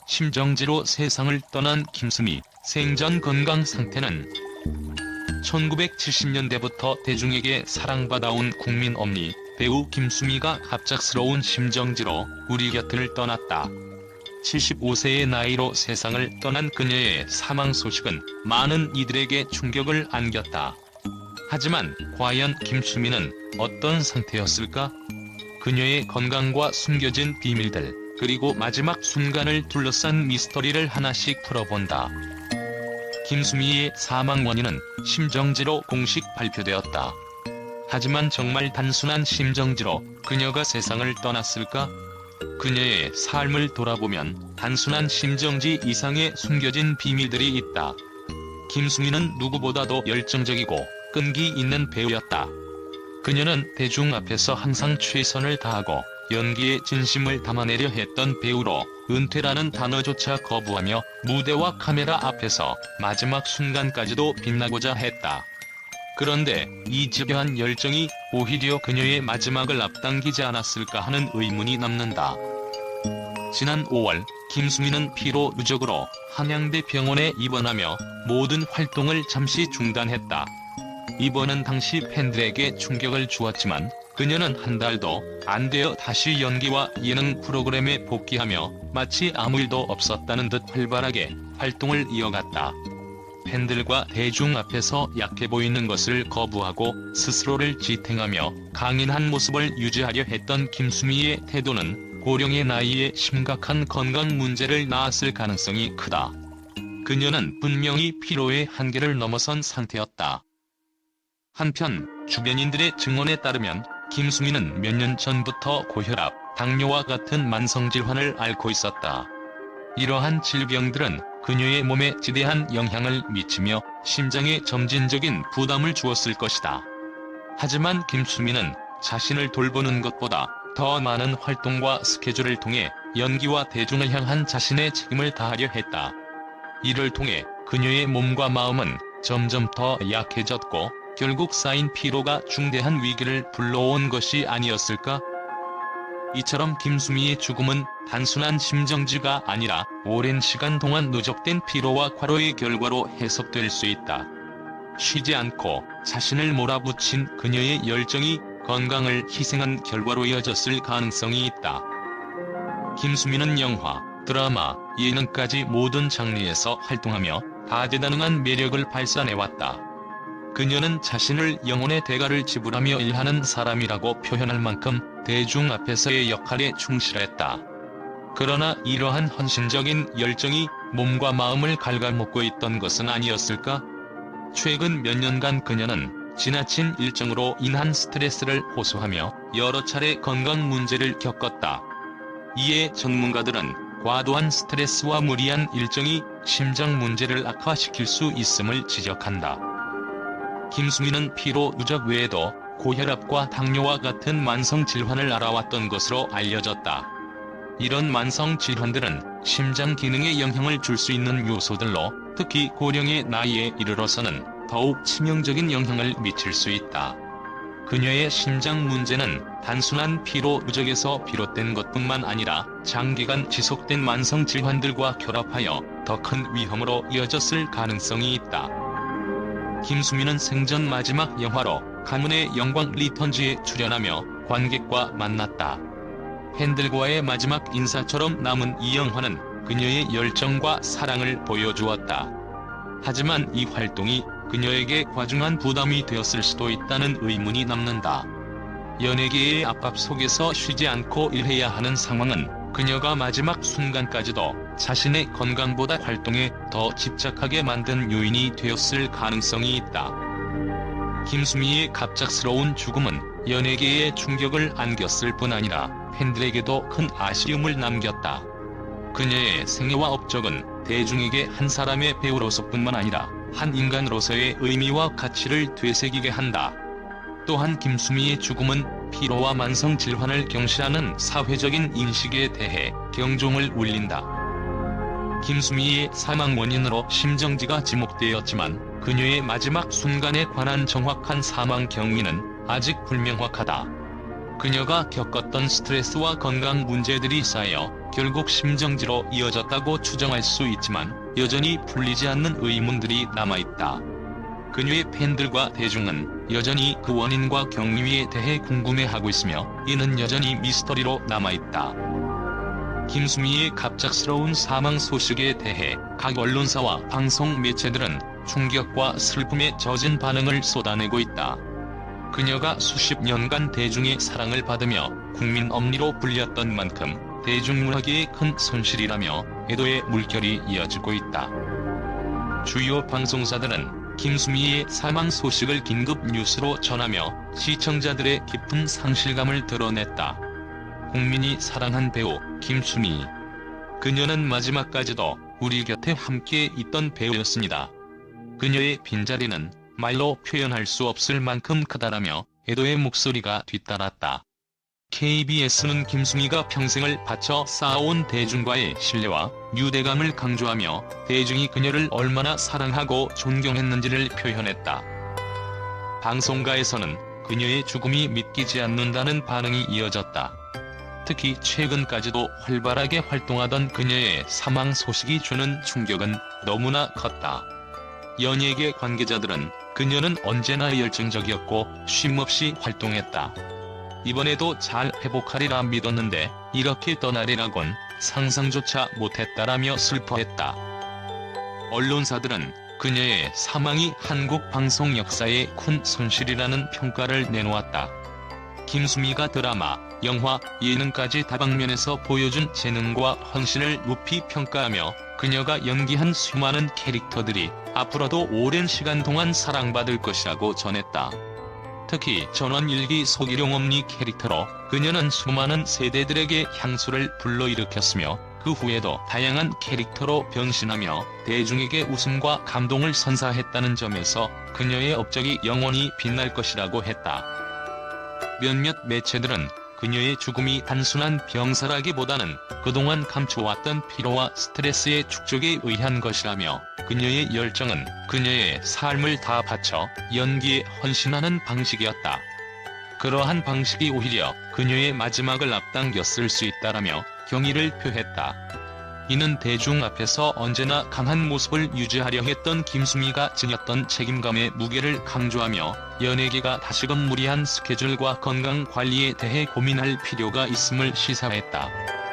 심정지로 세상을 떠난 김수미. 생전 건강 상태는 1970년대부터 대중에게 사랑받아온 국민 엄니 배우 김수미가 갑작스러운 심정지로 우리 곁을 떠났다. 75세의 나이로 세상을 떠난 그녀의 사망 소식은 많은 이들에게 충격을 안겼다. 하지만 과연 김수미는 어떤 상태였을까? 그녀의 건강과 숨겨진 비밀들, 그리고 마지막 순간을 둘러싼 미스터리를 하나씩 풀어본다. 김수미의 사망 원인은 심정지로 공식 발표되었다. 하지만 정말 단순한 심정지로 그녀가 세상을 떠났을까? 그녀의 삶을 돌아보면 단순한 심정지 이상의 숨겨진 비밀들이 있다. 김수미는 누구보다도 열정적이고 끈기 있는 배우였다. 그녀는 대중 앞에서 항상 최선을 다하고 연기에 진심을 담아내려 했던 배우로 은퇴라는 단어조차 거부하며 무대와 카메라 앞에서 마지막 순간까지도 빛나고자 했다. 그런데 이 집요한 열정이 오히려 그녀의 마지막을 앞당기지 않았을까 하는 의문이 남는다. 지난 5월 김수미는 피로 누적으로 한양대 병원에 입원하며 모든 활동을 잠시 중단했다. 입원은 당시 팬들에게 충격을 주었지만 그녀는 한 달도 안 되어 다시 연기와 예능 프로그램에 복귀하며 마치 아무 일도 없었다는 듯 활발하게 활동을 이어갔다. 팬들과 대중 앞에서 약해 보이는 것을 거부하고 스스로를 지탱하며 강인한 모습을 유지하려 했던 김수미의 태도는 고령의 나이에 심각한 건강 문제를 낳았을 가능성이 크다. 그녀는 분명히 피로의 한계를 넘어선 상태였다. 한편 주변인들의 증언에 따르면 김수미는 몇 년 전부터 고혈압, 당뇨와 같은 만성질환을 앓고 있었다. 이러한 질병들은 그녀의 몸에 지대한 영향을 미치며 심장에 점진적인 부담을 주었을 것이다. 하지만 김수미는 자신을 돌보는 것보다 더 많은 활동과 스케줄을 통해 연기와 대중을 향한 자신의 책임을 다하려 했다. 이를 통해 그녀의 몸과 마음은 점점 더 약해졌고 결국 쌓인 피로가 중대한 위기를 불러온 것이 아니었을까? 이처럼 김수미의 죽음은 단순한 심정지가 아니라 오랜 시간 동안 누적된 피로와 과로의 결과로 해석될 수 있다. 쉬지 않고 자신을 몰아붙인 그녀의 열정이 건강을 희생한 결과로 이어졌을 가능성이 있다. 김수미는 영화, 드라마, 예능까지 모든 장르에서 활동하며 다재다능한 매력을 발산해왔다. 그녀는 자신을 영혼의 대가를 지불하며 일하는 사람이라고 표현할 만큼 대중 앞에서의 역할에 충실했다. 그러나 이러한 헌신적인 열정이 몸과 마음을 갉아먹고 있던 것은 아니었을까? 최근 몇 년간 그녀는 지나친 일정으로 인한 스트레스를 호소하며 여러 차례 건강 문제를 겪었다. 이에 전문가들은 과도한 스트레스와 무리한 일정이 심장 문제를 악화시킬 수 있음을 지적한다. 김수미는 피로 누적 외에도 고혈압과 당뇨와 같은 만성 질환을 앓아왔던 것으로 알려졌다. 이런 만성 질환들은 심장 기능에 영향을 줄 수 있는 요소들로 특히 고령의 나이에 이르러서는 더욱 치명적인 영향을 미칠 수 있다. 그녀의 심장 문제는 단순한 피로 누적에서 비롯된 것뿐만 아니라 장기간 지속된 만성 질환들과 결합하여 더 큰 위험으로 이어졌을 가능성이 있다. 김수미는 생전 마지막 영화로 가문의 영광 리턴즈에 출연하며 관객과 만났다. 팬들과의 마지막 인사처럼 남은 이 영화는 그녀의 열정과 사랑을 보여주었다. 하지만 이 활동이 그녀에게 과중한 부담이 되었을 수도 있다는 의문이 남는다. 연예계의 압박 속에서 쉬지 않고 일해야 하는 상황은 그녀가 마지막 순간까지도 자신의 건강보다 활동에 더 집착하게 만든 요인이 되었을 가능성이 있다. 김수미의 갑작스러운 죽음은 연예계에 충격을 안겼을 뿐 아니라 팬들에게도 큰 아쉬움을 남겼다. 그녀의 생애와 업적은 대중에게 한 사람의 배우로서뿐만 아니라 한 인간으로서의 의미와 가치를 되새기게 한다. 또한 김수미의 죽음은 피로와 만성 질환을 경시하는 사회적인 인식에 대해 경종을 울린다. 김수미의 사망 원인으로 심정지가 지목되었지만 그녀의 마지막 순간에 관한 정확한 사망 경위는 아직 불명확하다. 그녀가 겪었던 스트레스와 건강 문제들이 쌓여 결국 심정지로 이어졌다고 추정할 수 있지만 여전히 풀리지 않는 의문들이 남아있다. 그녀의 팬들과 대중은 여전히 그 원인과 경위에 대해 궁금해하고 있으며 이는 여전히 미스터리로 남아있다. 김수미의 갑작스러운 사망 소식에 대해 각 언론사와 방송 매체들은 충격과 슬픔에 젖은 반응을 쏟아내고 있다. 그녀가 수십 년간 대중의 사랑을 받으며 국민 엄니로 불렸던 만큼 대중문화계에 큰 손실이라며 애도의 물결이 이어지고 있다. 주요 방송사들은 김수미의 사망 소식을 긴급 뉴스로 전하며 시청자들의 깊은 상실감을 드러냈다. 국민이 사랑한 배우 김수미. 그녀는 마지막까지도 우리 곁에 함께 있던 배우였습니다. 그녀의 빈자리는 말로 표현할 수 없을 만큼 크다라며 애도의 목소리가 뒤따랐다. KBS는 김수미가 평생을 바쳐 쌓아온 대중과의 신뢰와 유대감을 강조하며 대중이 그녀를 얼마나 사랑하고 존경했는지를 표현했다. 방송가에서는 그녀의 죽음이 믿기지 않는다는 반응이 이어졌다. 특히 최근까지도 활발하게 활동하던 그녀의 사망 소식이 주는 충격은 너무나 컸다. 연예계 관계자들은 그녀는 언제나 열정적이었고 쉼없이 활동했다. 이번에도 잘 회복하리라 믿었는데 이렇게 떠나리라곤 상상조차 못했다라며 슬퍼했다. 언론사들은 그녀의 사망이 한국 방송 역사에 큰 손실이라는 평가를 내놓았다. 김수미가 드라마, 영화, 예능까지 다방면에서 보여준 재능과 헌신을 높이 평가하며 그녀가 연기한 수많은 캐릭터들이 앞으로도 오랜 시간 동안 사랑받을 것이라고 전했다. 특히 전원일기 속일용 엄니 캐릭터로 그녀는 수많은 세대들에게 향수를 불러일으켰으며 그 후에도 다양한 캐릭터로 변신하며 대중에게 웃음과 감동을 선사했다는 점에서 그녀의 업적이 영원히 빛날 것이라고 했다. 몇몇 매체들은 그녀의 죽음이 단순한 병사라기보다는 그동안 감춰왔던 피로와 스트레스의 축적에 의한 것이라며 그녀의 열정은 그녀의 삶을 다 바쳐 연기에 헌신하는 방식이었다. 그러한 방식이 오히려 그녀의 마지막을 앞당겼을 수 있다라며 경의를 표했다. 이는 대중 앞에서 언제나 강한 모습을 유지하려 했던 김수미가 지녔던 책임감의 무게를 강조하며 연예계가 다시금 무리한 스케줄과 건강 관리에 대해 고민할 필요가 있음을 시사했다.